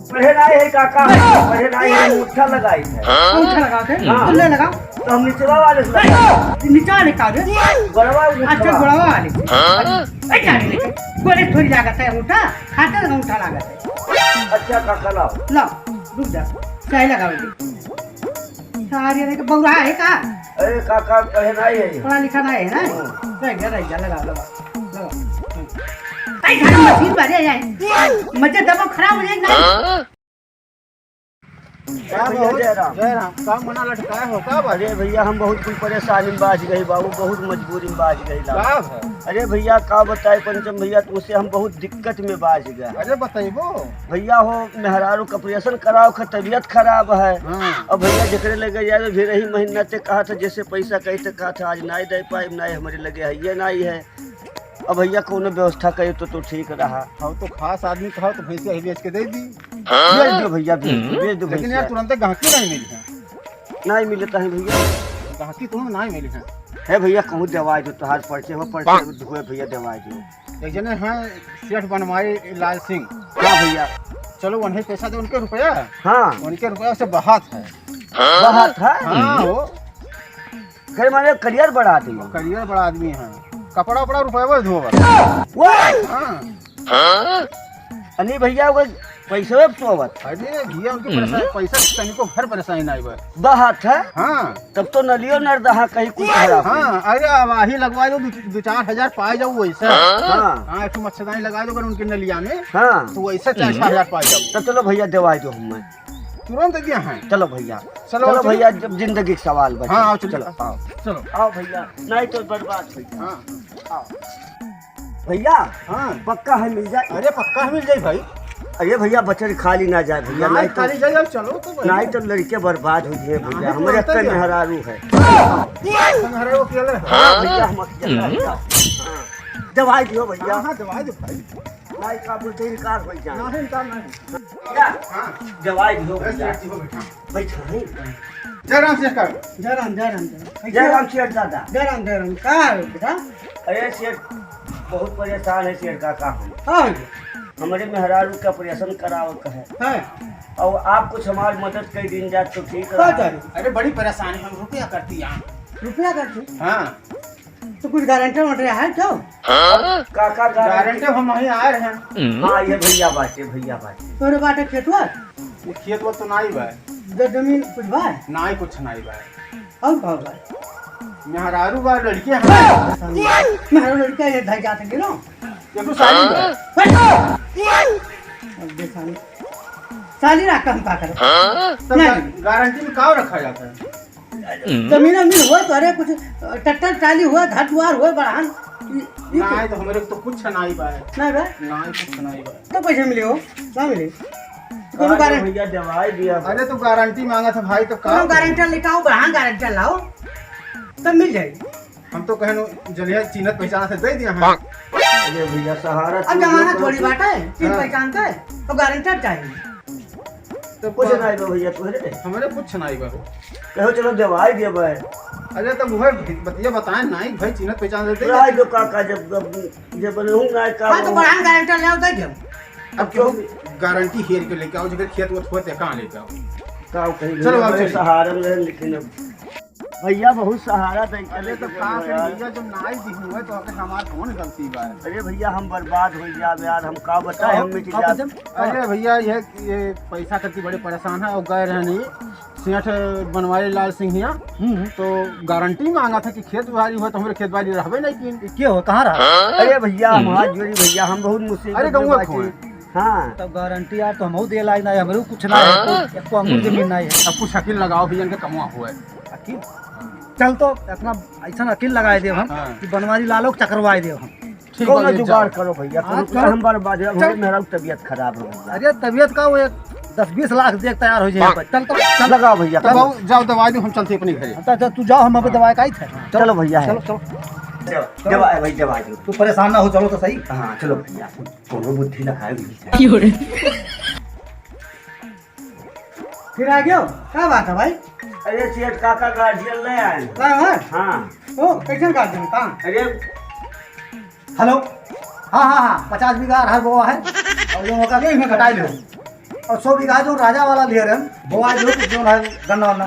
पढ़े ना है काका, पढ़े ना है मुठ्ठा लगाई है। अंगूठा लगाओ थे? हाँ। तुम ले लगाओ। तो हम निचवा वाले से लगाए। नीचा वाले का दे। बड़वा अच्छा गोड़वा वाले। ए जाने लेके। गोड़े थोड़ी लागत है अंगूठा, खाते तो अंगूठा लागत है। अच्छा काका लाओ। लाओ, रुक जा। सही लगाओ जी। सारी रे के बौरा है का? अरे काका पढ़े ना है। पढ़ा लिखा नहीं है ना? रह जा लगाओ लगाओ। आई घर मशीन बारे जाए। मजे दबा खराब हो जाएगा। जय राम। काम मना लटकाया हो का भाई? अरे भैया हम बहुत कुछ परेशानी में बाज गई बाबू, बहुत मजबूरी में बाज गई ला। का है? अरे भैया का बताए पंचम भैया, तो उससे हम बहुत दिक्कत में बाज गए। अरे बताइबो। भैया हो मेहरारू का ऑपरेशन कराओ का तबीयत खराब है। हाँ। अब भैया जकरे लगे जाए तो फिर ही महीना ते कहा था, जैसे पैसा कही तो कहा था आज नहीं दे पाए, नहीं हमारे लगे है ये नहीं है। अब भैया कोनो व्यवस्था करे तो ठीक रहा। हाँ तो खास आदमी कहो तो भैंसिया ही बेच के दे दी। भेज दो भैया, भेज दो। लेकिन यार तुरंत गाहकी नहीं मिली है। नहीं मिलता है भैया, गाहकी तुरंत नहीं मिली है। है भैया कहूँ दवाई दो, तुहार पर्चे हो पर्चे हुए भैया दवाई दो। एक जने हैं सेठ बनवाई लाल सिंह। हाँ भैया। चलो उन्हें पैसा दे, उनके रुपया। हाँ उनके रुपया से बहात है। बहुत है। हाँ वो घर माने करियर बढ़ा दियो। करियर बड़ा आदमी है। कपड़ा उपड़ा रुपया वो धोबा। वो हाँ अनी भैया वो पैसे सोवत अरे भैया उनके पैसा कहीं को घर परेशानी नहीं बा। बहुत है। हाँ तब तो नलियो नर दहा कहीं कुछ खराब। हाँ अरे आवाही लगवा दो, 2-4 पाए जाओ वैसा। हाँ हाँ एक मच्छरदानी लगा दो उनके नलिया में, हाँ तो वैसा 4-6 पाए जाओ। तो चलो भैया दवाई दो हमें। तुरंत दिया है। चलो भैया, चलो चलो भैया, जब जिंदगी का सवाल बचे। हाँ आओ चलो चलो आओ, चलो। आओ भैया, नहीं तो बर्बाद हो जाए। हाँ आओ भैया, हाँ पक्का है मिल जाए। अरे पक्का मिल जाए भाई। अरे भैया बचर खाली ना जाए भैया, नहीं नहीं खाली जाए चलो तो भाई। नहीं तो लड़के बर्बाद हो जाए भैया। तो हमारे होता ही अक्कल है। मेहरारू है। हमारे वो केले। हाँ भैया हम दवाई दियो भैया। हाँ दवाई दो भाई। नहीं का बोलते इनकार हो जाए। नहीं इनकार नहीं। भैया हाँ दवाई दियो भैया। बैठा। बैठा नहीं। जय राम शेख कर। जय राम जय राम शेठ दादा। जय राम का है बेटा? अरे शेठ बहुत परेशान है शेठ काका हम। हाँ हमारे मेहरारू का ऑपरेशन कराओ का है, है। और आप कुछ हमारी मदद कर दिन जाए तो ठीक क्या है। चाहिए? अरे बड़ी परेशानी हम रुपया करती यहाँ। रुपया करते? हाँ तो कुछ गारंटर वगैरह है क्या? काका गारंटी हम वहीं आए रहे हैं। हाँ ये भैया बाटे भैया बाटे। तोरे बाटे खेतवा? ये खेत वो तो नहीं बा। जमीन कुछ बा? नहीं कुछ नहीं बा। और कहाँ बा? मेहरारू बा, लड़के हैं। मेरा लड़का ये धर जाते गिरो। ये तो साली बा। साली रख हम का करे? तब गारंटी में काव रखा जाता है। जमीन हुआ तो अरे कुछ ट्रैक्टर ट्राली हुआ, घर द्वार हुआ बढ़ान। नहीं तो हमारे तो कुछ नहीं बा। नहीं बा? नहीं कुछ नहीं बा। तो पैसे मिले हो? क्या मिले? कोनो अरे गारंटी? भैया दवाई दिया। अरे तो गारंटी मांगा था भाई, तो कोनो गारंटर लेके आओ, बढ़ान गारंटर लाओ, तब मिल जाएगी। हम तो कहनो जलिया चीनत पहचाना से दे दिया है। अरे भैया सहारा अब जमाना थोड़ी बात है, चीज पहचानता है तो गारंटर चाहिए। तो कुछ नहीं दो भैया तुहरे हमारे कुछ नहीं बा। कहो चलो दवाई दिया भाई। अरे तो मुझे बतिया बताए नहीं भाई, चीनत पहचान देते। दवाई दो काका, जब बनूंगा का। हाँ तो बढ़ान गारंटर लाओ दे दो। अब क्यों गारंटी हेर के लेके आओ, जगह खेत वो होते कहाँ लेके आओ। का कहीं चलो आप बड़े चलिए। सहारा में रहे, लेकिन अब भैया बहुत सहारा दे। अरे तो कहाँ से भैया जब नाई दिखू है तो अगर हमारी कौन गलती बा। अरे भैया हम बर्बाद हो जाए यार, हम का बताए हम मिट जाए। अरे भैया ये पैसा करती बड़े परेशान है और गए रहने सेठ बनवारी लाल सिंह यहाँ। तो गारंटी मांगा था कि खेत बाड़ी हुआ तो हमारे खेत बाड़ी रहबे नहीं की। क्या हो, कहाँ रहा? अरे भैया हम हाथ जोड़ी भैया, हम बहुत मुसीबत अरे में गौवा बाटी। खोए। हाँ तब गारंटी यार तो हमहू दे लाई ना, हमरो कुछ ना है, एको अंगूर जमीन नहीं है। अब कुछ शकील लगाओ भैया, इनके कमुआ हुआ है। अकील चल तो इतना ऐसा अकील लगाए दे हम हाँ। कि बनवारी लालो के चकरवाए दे हम। ठीक कौन बा, जुगाड़ जाओ। करो भैया, हाँ, कौन चलो। हम बर्बाद है, हमारे मेरा तबीयत खराब हो गई। अरे तबीयत का वो 10-20 लाख देख तैयार हो जाए। चल तो चल लगाओ भैया, तो बाबू जाओ दवाई दो, हम चलते अपने घरे। तो तू जाओ, हम अभी दवाई का ही थे। चलो भैया चलो चलो दवाई भाई दवाई दो। तू परेशान ना हो, चलो तो सही। हाँ चलो भैया, कोनो बुद्धि लगाए फिर आ गयो, क्या बात है भाई? अरे सेठ काका गार्जियन ले आए। हाँ ओ कैसे काट दें कहाँ? अरे हेलो, हाँ 50 बीघा हर बोआ है और जो मौका दे इसमें घटाई लो। और 100 बीघा जो राजा वाला लिया रहे बोआ जो है गन्ना वन्ना।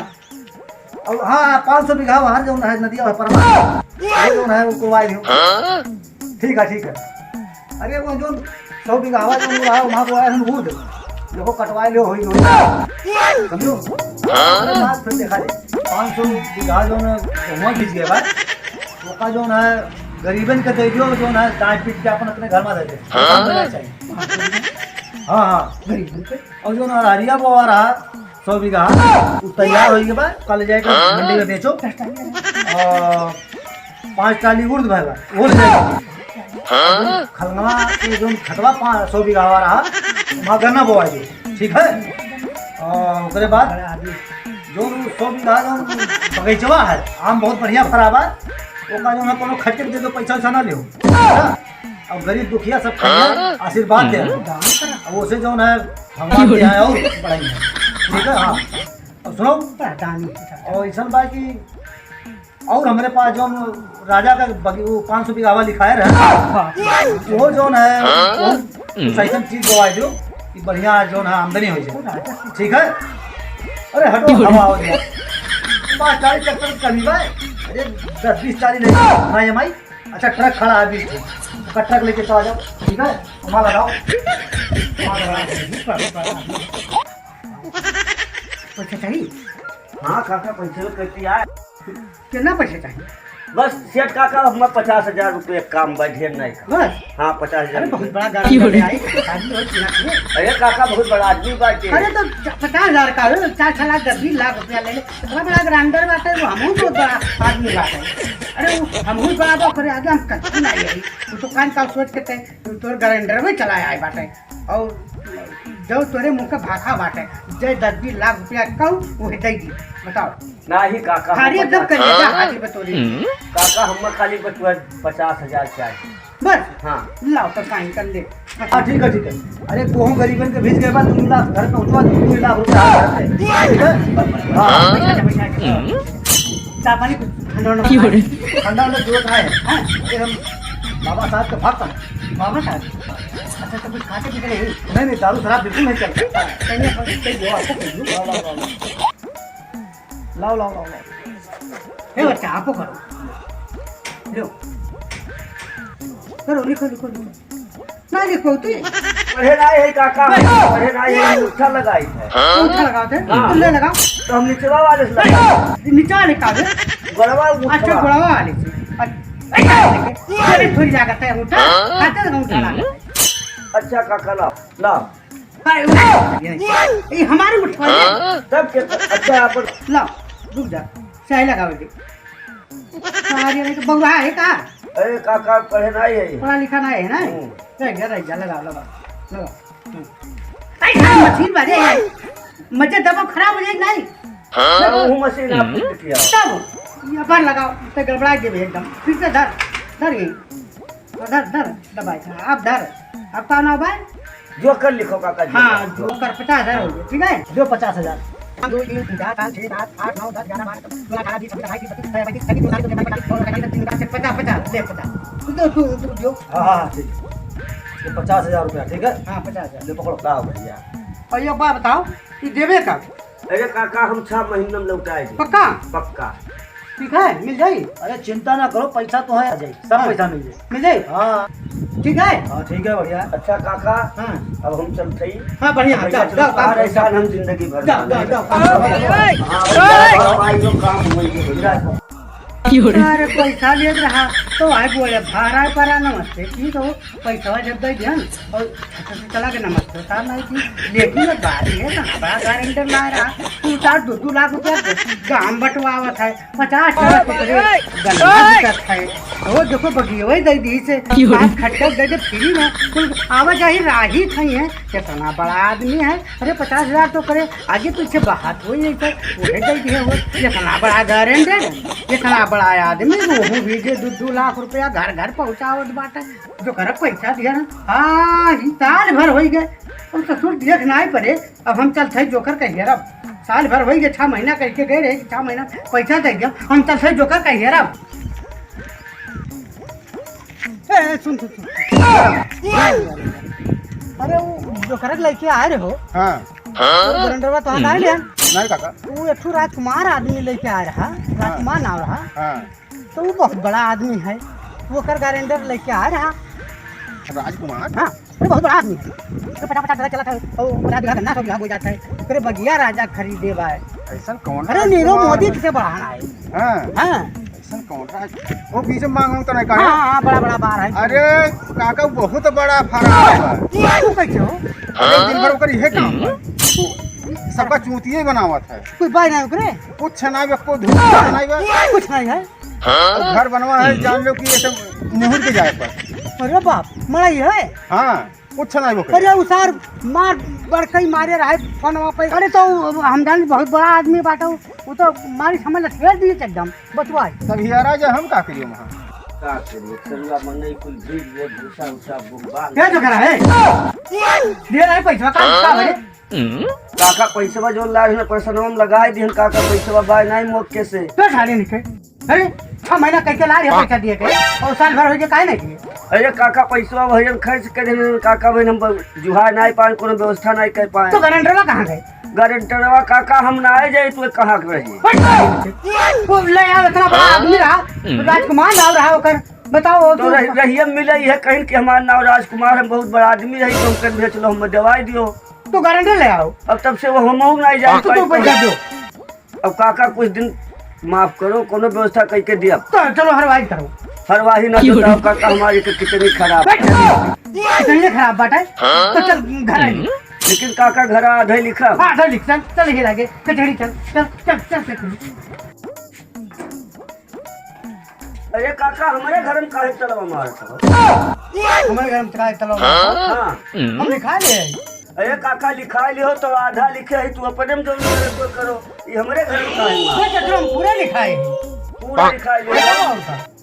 और हाँ 500 बीघा वहाँ जो है नदिया पर जो है वो कुआई लियो। ठीक है। अरे वो जो 100 बीघा हवा जो रहा वहाँ को आया हम देखो कटवा लो हो समझो। अरे बात फिर देखा जाए 500 बीघा जो है वहाँ खींच गए बात वो जो है गरीबन के दे दियो जो है काट पीट के अपन अपने घर में दे दे चाहिए। हाँ गरीबन के और जो ना हरिया वो आ रहा 100 बीघा वो तैयार हो गया कल जाएगा मंडी में बेचो और 5 टाली उर्द भागा वो ले जाएगा। खलनवा के जो खतवा 100 बीघा आ रहा वहाँ गन्ना बोआ जी ठीक है। और उसके बाद जो 100 बीघा जो बगीचवा है आम बहुत बढ़िया फराब है ओका जो है कोनो खर्चे दे दो पैसा वैसा ना लियो। अब गरीब दुखिया सब खाइए आशीर्वाद दे अब उसे जो है भगवान के यहाँ और बढ़ाई है ठीक है। हाँ अब सुनो और ऐसा बात की और हमारे पास जो राजा का वो 500 बीघा लिखाए रहे वो जो है वो सही चीज गवाए जो बढ़िया जो है आमदनी हो जाए ठीक है। अरे हटो हवा हो गया 5-40 ट्रैक्टर कमी भाई अरे 10-20 चाली नहीं भाई। अच्छा ट्रक खड़ा है 20 का ट्रक लेके तो आ जाओ ठीक है। माल लगाओ पैसा चाहिए। हाँ काका पैसे कहती यार कितना पैसा चाहिए? बस सेठ काका हम 50,000 रुपये काम बैठे नहीं का। बस हाँ 50,000। अरे बहुत बड़ा गाड़ी लेके आई अरे काका बहुत बड़ा आदमी बाटे। अरे तो 50,000 का 4 लाख 10-20 लाख रुपया ले ले इतना बड़ा ग्राइंडर बाटे वो हमहू बहुत बड़ा आदमी बाटे। अरे वो हमहू बड़ा करे आगे हम कच्ची नहीं आई वो तो कान का सोच के तोर ग्राइंडर में चलाया है बाटे और जो तोरे मुँह का भाखा बाटे जय 10-20 लाख रुपया कहूँ वो दे दी बताओ ना ही काका खाली एकदम कलेजा हाजिर बतौरी काका हम खाली 50,000 चाहिए बस। हाँ लाओ तो काइन कर ले। हाँ ठीक है। अरे वो गरीबन के भेज गए बाद 2 लाख घर पहुँचवा 2 लाख रुपया ठीक है। हाँ चाय पानी ठंडा वाला जरूरत है फिर हम बाबा साहब का भागता बाबा साहब अच्छा तो कुछ खाते पीते नहीं? नहीं दारू शराब बिल्कुल नहीं चलता। लाओ हे बच्चा आपको करो लो करो लिखो ना लिखो तू पढ़े ना है काका पढ़े ना है उठा लगाई है उठा लगाओ थे तुम ले लगाओ तो हम नीचे वाले से लगा नीचे वाले का दे गड़वा अच्छा गड़वा वाले से अरे थोड़ी लागत है उठा खाते ना उठा लागत। अच्छा काका लाओ ये हमारे उठवा तब के अच्छा आप लाओ रुक जा सही लगाओगे सारी नहीं तो बउआ है का? अरे काका पढ़े ना है पढ़ा लिखा नहीं है ना रह जा लगा मशीन बारे मजे दबा खराब हो जाए नहीं वो मशीन आप किया तब ये पर लगाओ तो गड़बड़ा दे एकदम फिर से धर ये धर दबाई आप धर अब कौन आओ भाई जो कर लिखो काका जी। हाँ जो कर 50,000 हो गए ठीक है जो 50,000 2 3 4 5 6 7 8 9 10 11 12 13 20 25 50 जो हाँ ठीक है। ये 50,000 रुपया ठीक है। हाँ 50,000 ले पकड़ो लाओ भैया। और ये बात बताओ ये देवे कब? अरे काका हम 6 महीने में लौटाए थे पक्का पक्का ठीक है मिल जाए। अरे चिंता ना करो पैसा तो है आ जाए सब पैसा मिल जाए। हाँ ठीक है। हाँ ठीक है बढ़िया। अच्छा काका हाँ अब हम चलते ही हाँ बढ़िया जाओ ऐसा हम जिंदगी भर जाओ अरे पैसा ले रहा तो आए बोले भाड़ा पड़ा नमस्ते की तो पैसा जब दे ध्यान और छत से चला के नमस्ते साहब नहीं की लेकिन ये बात है ना बड़ा गारंटर ला रहा 2 लाख रुपया गांव बंटवावत है 50 लाख रुपये है वो देखो बगिए वही दे दी से बात खट्टा दे दे फ्री में कुल आवाजाही राही थी है कितना बड़ा आदमी है। अरे 50,000 तो करे आगे पीछे बात हुई नहीं सर वो दे दी है वो इतना बड़ा गारंटर इतना बड़ा आदमी वो भी जे 2 लाख रुपया घर घर पहुँचावत बाटे जो घर पैसा दिया ना हाँ ही साल भर हो गए अब ससुर देखना ही पड़े। अब हम चलते जोकर कहिए अब साल भर हो गए 6 महीना करके गए रहे 6 महीना पैसा दे दिया हम चलते जोकर कहिए अब सुन अरे वो जो करक लेके आए रहे हो हाँ गारंटरवा तो आ लिया नहीं काका वो एक राजकुमार आदमी लेके आ रहा राजकुमार नाम रहा हाँ तो वो बहुत बड़ा आदमी है वो कर गारंटर लेके आ रहा राजकुमार हाँ वो बहुत बड़ा आदमी है उसको फटाफट पता चला था और बड़ा बिघा गन्ना सब हो जाता है फिर बगिया राजा खरीदे बा ऐसा कौन अरे नीरव मोदी से बढ़ाना है हाँ हाँ ऐसा कौन राज वो बीच में मांगू तो नहीं हाँ कहा हाँ बड़ा बड़ा बार है अरे काका बहुत बड़ा फरार है तू कैसे हो अरे दिन भर ओकर इहे काम है सबका चूतिए बनावत है कोई बाई नहीं करे कुछ नहीं बे को धूप नहीं बे कुछ नहीं है और घर बनवा है जान लो कि ये सब मुहर के जाए पर अरे बाप मड़ाई है हाँ कुछ नहीं वो अरे उसार मार बड़कई मारे रहे फोनवा पे अरे तो हम जान बहुत बड़ा आदमी बाटा वो तो मारी समझ छेड़ दिए एकदम बतवा तब हियारा जो हम का करियो वहां का करिए चलवा मने कुल बीज वो भूसा उसा बुबा क्या जो करा है दे रहा है पैसा का है काका पैसा जो लाख में पैसा लगा दिहन काका पैसा बाय नहीं मौके से तो सारे निके अरे 6 महीना कैसे ला रहे पैसा दिए के और साल भर हो गए काहे नहीं दिए अरे काका पैसा भैया खर्च करे काका भाई हम जुहा नहीं पाए कोनो व्यवस्था नहीं कर पाए तो गारंटरवा कहां गए गारंटरवा काका हम ना आए जाए तो कहां के रही वो ले आ इतना बड़ा आदमी रहा राजकुमार नाम रहा ओकर बताओ तो रहिए मिले है कहीं कि हमारा नाम राजकुमार हम बहुत बड़ा आदमी रही तो हम कर भेज लो हम दवाई दियो तो गारंटर ले आओ अब तब से वो हम नहीं जाए तो पैसा दो अब काका कुछ दिन माफ करो कोनो व्यवस्था करके दिया तो चलो हरवाई करो हरवाही ना तो काका हमारी तो कितनी खराब कितनी खराब बात है तो चल घर आई लेकिन काका घर आधे लिखा हाँ चल लिख चल ही लगे कचहरी चल चल चल चल चल अरे काका हमारे घर में काहे चलवा मारत हमारे घर में चला चलो हाँ हम लिखा ले अरे काका लिखा लियो तो आधा लिखे है तू अपने में जो करो ये हमारे घर में काहे मार हम पूरा लिखाए पूरा लिखा लियो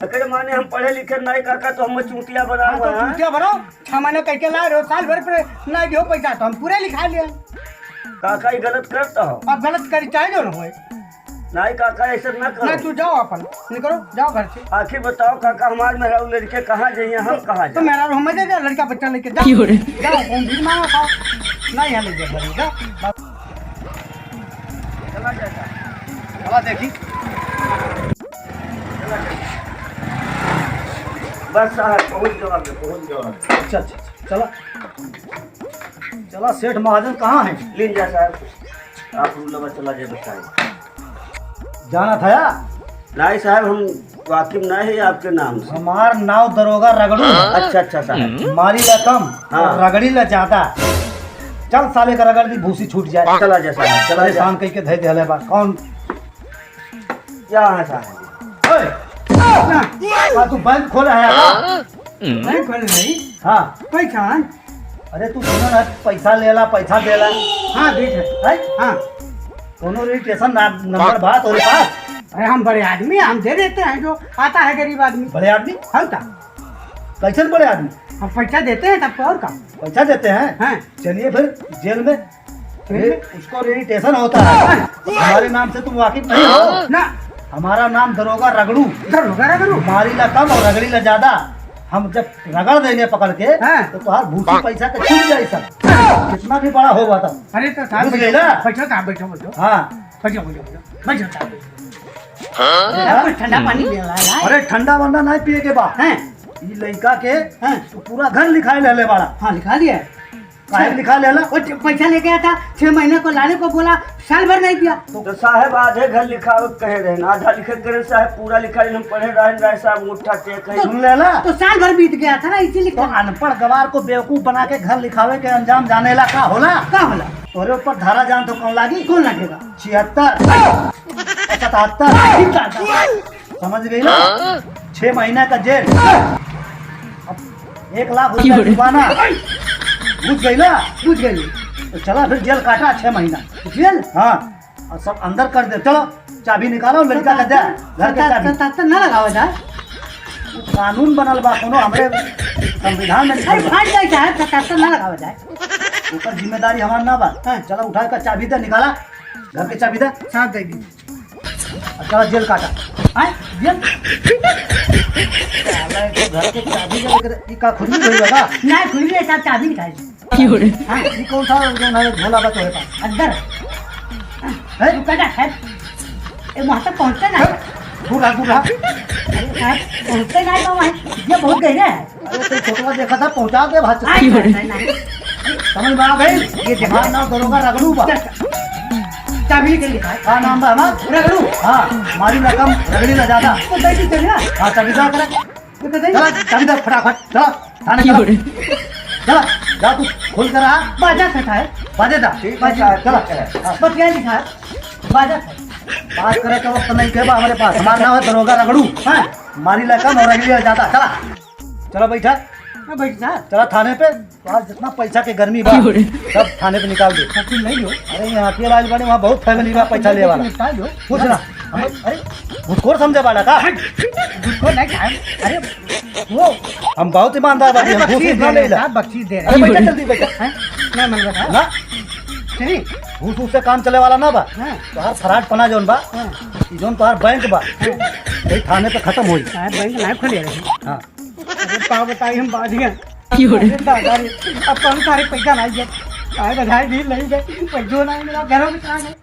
अगर माने हम पढ़े लिखे नहीं काका तो हम चूतिया बना हुआ है क्या भरो 6 महीने करके ला रहे हो साल भर पे नहीं दो पैसा तो हम पूरा लिखा लिया काका ये गलत करता हो अब गलत करी चाहिए जो ना होए नहीं काका ऐसा ना ना करो तू जाओ अपन निकलो जाओ घर से आखिर बताओ काका हमारे मेरा लड़के कहाँ जाइए हम कहाँ तो जाए मेरा रूम में दे लड़का बच्चा लेके जाओ जाओ कौन भी मांगो खाओ नहीं हमें दे जा चला जाएगा चला देखी बस साहब पहुँच जाओ अच्छा अच्छा चला चला सेठ महाजन कहाँ है लीन जा साहब आप रूलवा चला जाए बताए जाना था या नहीं साहब हम वाकिफ नहीं है आपके नाम से हमार नाव दरोगा रगड़ू अच्छा अच्छा साहब मारी ला कम हाँ। और रगड़ी ला ज्यादा चल साले का रगड़ दी भूसी छूट जाए चला जा साहब चला चले जा शाम कह के धै दे बा कौन यहाँ है साहब ओए का तू बैंक खोला है का? नहीं खोल नहीं हाँ पहचान अरे तू सुनो ना पैसा लेला पैसा देला हाँ देख है हाँ कोनो रजिस्ट्रेशन नंबर बात हो पास अरे हम बड़े आदमी हैं, हम दे देते हैं जो आता है गरीब आदमी बड़े आदमी हम का कैसे बड़े आदमी हम पैसा देते हैं सबको और का पैसा देते हैं हाँ चलिए फिर जेल में उसको रजिस्ट्रेशन होता है हमारे नाम से तुम वाकिफ नहीं हो ना हमारा नाम दरोगा रगड़ू करो मारी ला कम और रगड़ी ला ज्यादा हम जब रगड़ देंगे पकड़ के हाँ। तो तुम्हार भूसी पैसा का छूट जाए सब कितना भी बड़ा होगा तब अरे तो साहब घुस गई ना? बैठो साहब बैठो हाँ बैठो साहब कुछ ठंडा पानी ले ला अरे ठंडा वंडा नहीं पिए के बाद हैं ये लड़का के हैं तो पूरा घर लिखाए ले बड़ा हाँ लिखा दिया काहे लिखा लेला वो पैसा लेके आया था 6 महीने को लाने को बोला साल भर नहीं दिया तो साहब आधे घर लिखावे कहे रहे आधा लिखे करे साहब पूरा लिखा हम पढ़े रहे साहब मुठ्ठा टेक है सुन लेला तो साल भर बीत गया था ना इसीलिए तो अनपढ़ गवार को बेवकूफ बना के घर लिखावे के अंजाम जाने ला का होला क्या होला तोरे ऊपर धारा जान तो कौन लागी कौन लगेगा 76 77 समझ गई ना 6 महीने का जेल 1 लाख रुपया जुर्माना बुझ गई ना पूछ गई तो चला फिर जेल काटा 6 महीना जेल हाँ और सब अंदर कर दे चलो चाबी निकालो लड़का का दे घर के चाबी तो ना लगावा जाए कानून बनल बा कोनो हमरे संविधान में अरे लिखल बा। फाट जाए चाहे 77 ना लगावा जाए ऊपर जिम्मेदारी हमारा ना बा चलो उठा कर चाबी दे निकाला घर के चाबी दे साथ दे दी और चलो जेल काटा आए जेल साला को घर के चाबी दे के ई का खुद में होई बा ना खुल गया साहब चाबी निकाल हाँ ये कौन सा जो है झोला बा तुम्हारे पास अंदर है रुका जा साहब ये वहाँ तक पहुँचते ना दूर दूर अरे साहब पहुँचते ना तो वहाँ ये बहुत गहरे है अरे तो छोटवा देखा था पहुंचा दे भात नहीं, नहीं, समझ में आ गई ये दिमाग ना दरोगा रगड़ू बा चाबी के लिखा है का नाम बा हमार रगड़ू हाँ मारी रकम रगड़ी ना ज्यादा तो बैठी चल ना हाँ चाबी दे करा ये तो चला चाबी दे फटाफट चला थाने चला चला जा तू खोल कर आ बाजा से था बाजे दा चला बस क्या लिखा है बाजा से बात करे का वक्त नहीं केबा हमारे पास हमारा नाम है दरोगा रगड़ू हाँ मारी रकम और रगड़ी ना ज्यादा चला चला बैठा मैं बैठ साहब चला थाने पे आज जितना पैसा के गर्मी बा सब थाने पे निकाल दे सब कुछ नहीं लो अरे यहाँ के राज बने वहाँ बहुत फैमिली बा पैसा ले वाला निकाल लो पूछ ना अरे घुसखोर समझे वाला का उसको नहीं साहब अरे वो हम बहुत ईमानदार बाटी हम घूस ना ले ला बख्शीश दे अरे रहे बैठा जल्दी बैठा हैं ना मन बता ना नहीं घूस से काम चले वाला ना बा हाँ तोहार फराड पना जोन बा हाँ ई जोन तोहार बैंक बा यही थाने पे खत्म होई साहब बैंक नहीं खोले रहे हाँ अरे पाव बताइए हम बात गए दादा रे अब कौन सारे पैसा नहीं गए बधाई भी नहीं गए पैसों नहीं मिला घरों में कहाँ गए